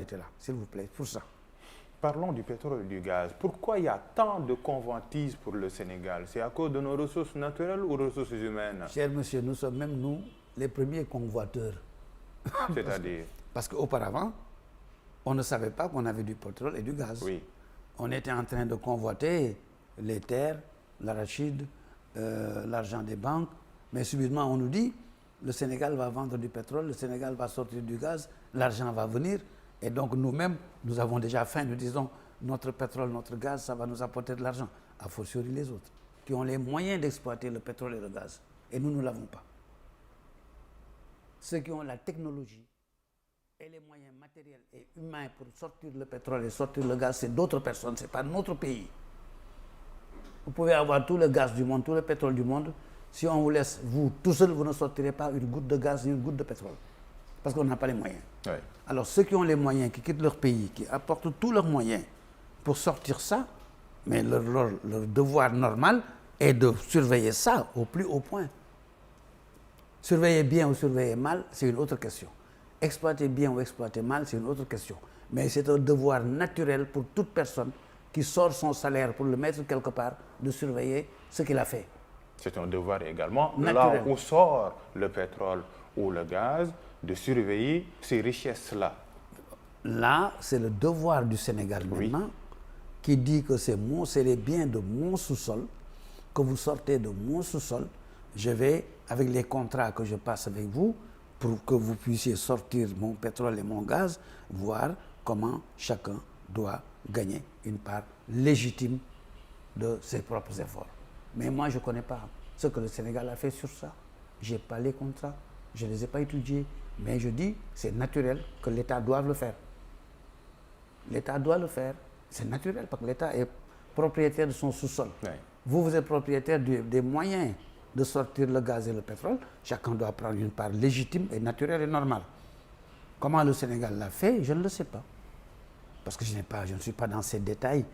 arrêter là, s'il vous plaît, pour ça. Parlons du pétrole et du gaz. Pourquoi il y a tant de convoitises pour le Sénégal? C'est à cause de nos ressources naturelles ou ressources humaines? Cher monsieur, nous sommes même nous les premiers convoiteurs. C'est-à-dire? Parce qu'auparavant, on ne savait pas qu'on avait du pétrole et du gaz. Oui. On était en train de convoiter les terres, l'arachide, l'argent des banques, mais subitement on nous dit le Sénégal va vendre du pétrole, le Sénégal va sortir du gaz, l'argent va venir, et donc nous-mêmes, nous avons déjà faim, nous disons notre pétrole, notre gaz, ça va nous apporter de l'argent, a fortiori les autres, qui ont les moyens d'exploiter le pétrole et le gaz, et nous ne l'avons pas. Ceux qui ont la technologie et les moyens matériels et humains pour sortir le pétrole et sortir le gaz, c'est d'autres personnes, ce n'est pas notre pays. Vous pouvez avoir tout le gaz du monde, tout le pétrole du monde. Si on vous laisse, vous, tout seul, vous ne sortirez pas une goutte de gaz ni une goutte de pétrole. Parce qu'on n'a pas les moyens. Oui. Alors ceux qui ont les moyens, qui quittent leur pays, qui apportent tous leurs moyens pour sortir ça, mais leur devoir normal est de surveiller ça au plus haut point. Surveiller bien ou surveiller mal, c'est une autre question. Exploiter bien ou exploiter mal, c'est une autre question. Mais c'est un devoir naturel pour toute personne qui sort son salaire pour le mettre quelque part, de surveiller ce qu'il a fait. C'est un devoir également, Naturel. là où sort le pétrole ou le gaz, de surveiller ces richesses-là. Là, c'est le devoir du Sénégal maintenant, qui dit que c'est les biens de mon sous-sol, que vous sortez de mon sous-sol. Je vais, avec les contrats que je passe avec vous, pour que vous puissiez sortir mon pétrole et mon gaz, voir comment chacun doit gagner une part légitime de ses propres efforts. Mais moi, je ne connais pas ce que le Sénégal a fait sur ça. Je n'ai pas les contrats, je ne les ai pas étudiés. Mais je dis, c'est naturel que l'État doive le faire. L'État doit le faire. C'est naturel parce que l'État est propriétaire de son sous-sol. Oui. Vous êtes propriétaire des moyens de sortir le gaz et le pétrole. Chacun doit prendre une part légitime et naturelle et normale. Comment le Sénégal l'a fait, je ne le sais pas. Parce que je ne suis pas dans ces détails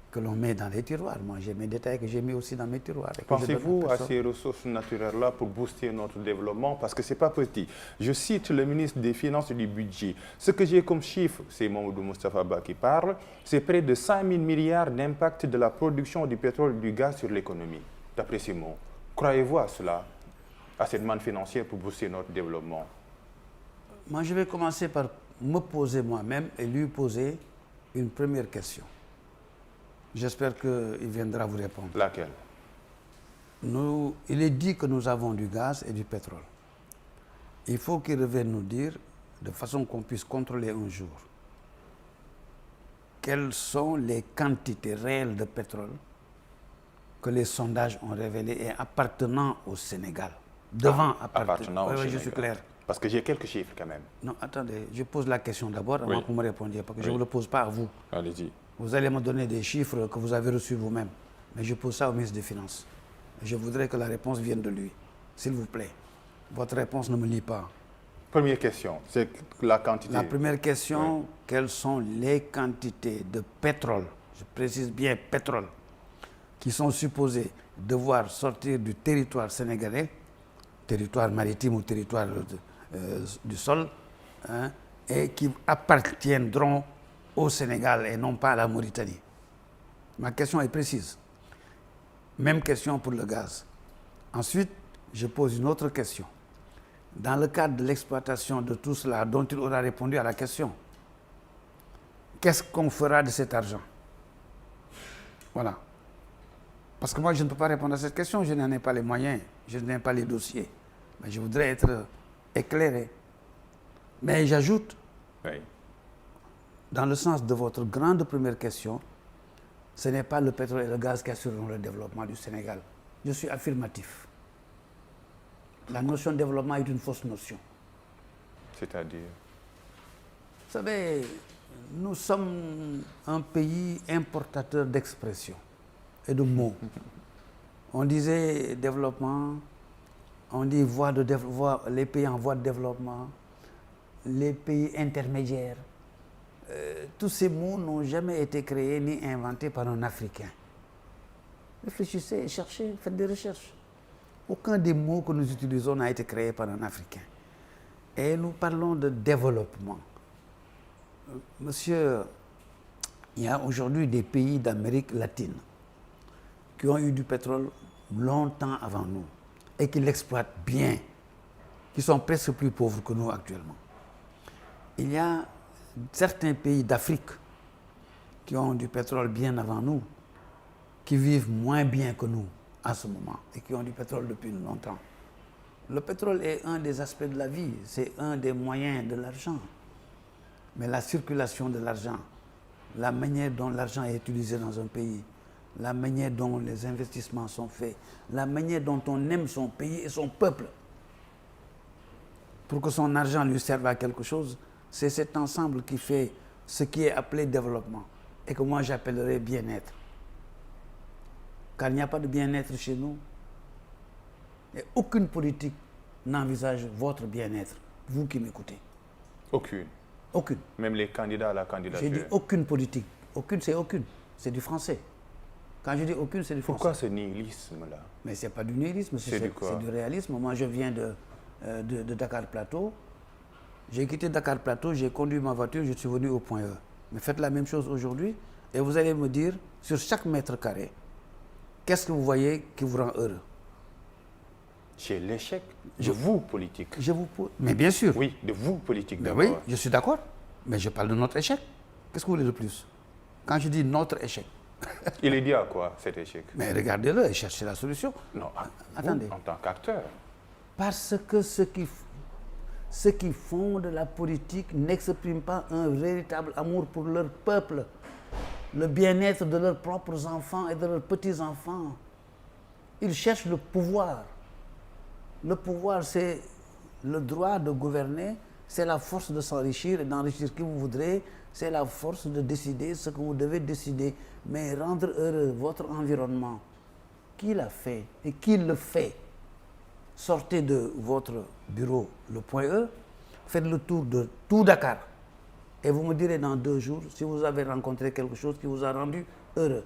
que l'on met dans les tiroirs. Moi, j'ai mes détails que j'ai mis aussi dans mes tiroirs. Pensez-vous à ces ressources naturelles-là pour booster notre développement? Parce que ce n'est pas petit. Je cite le ministre des Finances et du Budget. Ce que j'ai comme chiffre, c'est Mamadou Moustapha Ba qui parle, c'est près de 5 000 milliards d'impact de la production du pétrole et du gaz sur l'économie. D'après ces mots, croyez-vous à cela, à cette manne financière pour booster notre développement? Moi, je vais commencer par me poser moi-même et lui poser une première question. J'espère qu'il viendra vous répondre. Laquelle? Il est dit que nous avons du gaz et du pétrole. Il faut qu'il revienne nous dire, de façon qu'on puisse contrôler un jour, quelles sont les quantités réelles de pétrole que les sondages ont révélées et appartenant au Sénégal. Appartenant au Sénégal. Je suis clair. Parce que j'ai quelques chiffres quand même. Non, attendez, je pose la question d'abord avant que vous me répondiez, parce que je ne vous le pose pas à vous. Allez-y. Vous allez me donner des chiffres que vous avez reçus vous-même. Mais je pose ça au ministre des Finances. Je voudrais que la réponse vienne de lui. S'il vous plaît. Votre réponse ne me lie pas. Première question, c'est la quantité. La première question, quelles sont les quantités de pétrole, je précise bien pétrole, qui sont supposées devoir sortir du territoire sénégalais, territoire maritime ou territoire du sol, hein, et qui appartiendront au Sénégal et non pas à la Mauritanie. Ma question est précise. Même question pour le gaz. Ensuite, je pose une autre question. Dans le cadre de l'exploitation de tout cela, dont il aura répondu à la question, qu'est-ce qu'on fera de cet argent? Voilà. Parce que moi, je ne peux pas répondre à cette question, je n'en ai pas les moyens, je n'ai pas les dossiers. Mais je voudrais être éclairé. Mais j'ajoute, dans le sens de votre grande première question, ce n'est pas le pétrole et le gaz qui assureront le développement du Sénégal. Je suis affirmatif. La notion de développement est une fausse notion. C'est-à-dire? Vous savez, nous sommes un pays importateur d'expressions et de mots. On disait développement, on dit les pays en voie de développement, les pays intermédiaires. Tous ces mots n'ont jamais été créés ni inventés par un Africain. Réfléchissez, cherchez, faites des recherches. Aucun des mots que nous utilisons n'a été créé par un Africain. Et nous parlons de développement. Monsieur, il y a aujourd'hui des pays d'Amérique latine qui ont eu du pétrole longtemps avant nous et qui l'exploitent bien, qui sont presque plus pauvres que nous actuellement. Il y a certains pays d'Afrique qui ont du pétrole bien avant nous, qui vivent moins bien que nous en ce moment et qui ont du pétrole depuis longtemps. Le pétrole est un des aspects de la vie, c'est un des moyens de l'argent. Mais la circulation de l'argent, la manière dont l'argent est utilisé dans un pays, la manière dont les investissements sont faits, la manière dont on aime son pays et son peuple, pour que son argent lui serve à quelque chose, c'est cet ensemble qui fait ce qui est appelé développement et que moi j'appellerais bien-être. Car il n'y a pas de bien-être chez nous. Et aucune politique n'envisage votre bien-être, vous qui m'écoutez. Aucune. Aucune. Même les candidats à la candidature. J'ai dit aucune politique. Aucune, c'est aucune. C'est du français. Quand je dis aucune, c'est du français. Pourquoi ce nihilisme-là? Mais ce n'est pas du nihilisme, c'est du réalisme. Moi, je viens de Dakar Plateau. J'ai quitté Dakar Plateau, j'ai conduit ma voiture, je suis venu au point E. Mais faites la même chose aujourd'hui et vous allez me dire, sur chaque mètre carré, qu'est-ce que vous voyez qui vous rend heureux? C'est l'échec de vous, politique. Mais bien sûr. Oui, de vous, politique, Ben d'abord. oui, je suis d'accord. Mais je parle de notre échec. Qu'est-ce que vous voulez de plus? Quand je dis notre échec. Il est dit à quoi, cet échec? Mais regardez-le et cherchez la solution. Non, attendez. Vous, en tant qu'acteur. Parce que ceux qui font de la politique n'expriment pas un véritable amour pour leur peuple, le bien-être de leurs propres enfants et de leurs petits-enfants. Ils cherchent le pouvoir. Le pouvoir, c'est le droit de gouverner, c'est la force de s'enrichir et d'enrichir qui vous voudrez, c'est la force de décider ce que vous devez décider. Mais rendre heureux votre environnement, qui l'a fait et qui le fait? Sortez de votre bureau, le point E, faites le tour de tout Dakar et vous me direz dans 2 jours si vous avez rencontré quelque chose qui vous a rendu heureux,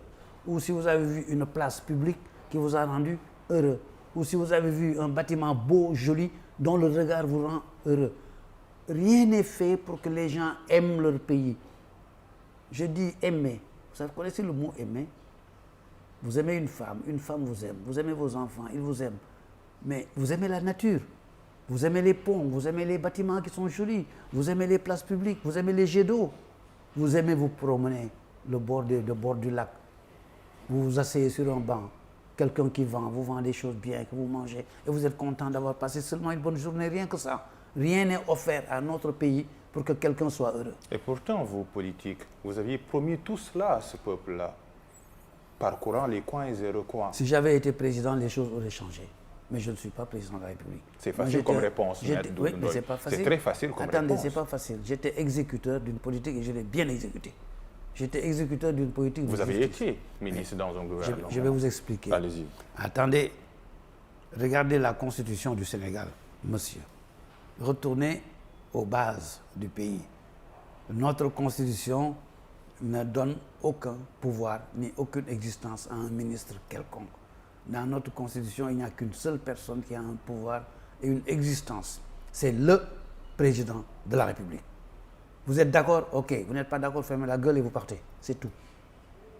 ou si vous avez vu une place publique qui vous a rendu heureux, ou si vous avez vu un bâtiment beau, joli, dont le regard vous rend heureux. Rien n'est fait pour que les gens aiment leur pays. Je dis aimer. Vous connaissez le mot aimer? Vous aimez une femme vous aime. Vous aimez vos enfants, ils vous aiment. Mais vous aimez la nature, vous aimez les ponts, vous aimez les bâtiments qui sont jolis, vous aimez les places publiques, vous aimez les jets d'eau, vous aimez vous promener le bord du lac, vous vous asseyez sur un banc, quelqu'un qui vous vend des choses bien, que vous mangez, et vous êtes content d'avoir passé seulement une bonne journée, rien que ça. Rien n'est offert à notre pays pour que quelqu'un soit heureux. Et pourtant, vous, politiques, vous aviez promis tout cela à ce peuple-là, parcourant les coins et recoins. Si j'avais été président, les choses auraient changé. Mais je ne suis pas président de la République. C'est facile comme réponse. Oui, mais c'est pas facile. C'est très facile comme réponse. Attendez, c'est pas facile. J'étais exécuteur d'une politique et je l'ai bien exécutée. J'étais exécuteur d'une politique. Vous avez été ministre dans un gouvernement. Je vais vous expliquer. Allez-y. Attendez, regardez la constitution du Sénégal, monsieur. Retournez aux bases du pays. Notre constitution ne donne aucun pouvoir ni aucune existence à un ministre quelconque. Dans notre constitution, il n'y a qu'une seule personne qui a un pouvoir et une existence. C'est le président de la République. Vous êtes d'accord? Ok. Vous n'êtes pas d'accord, fermez la gueule et vous partez. C'est tout.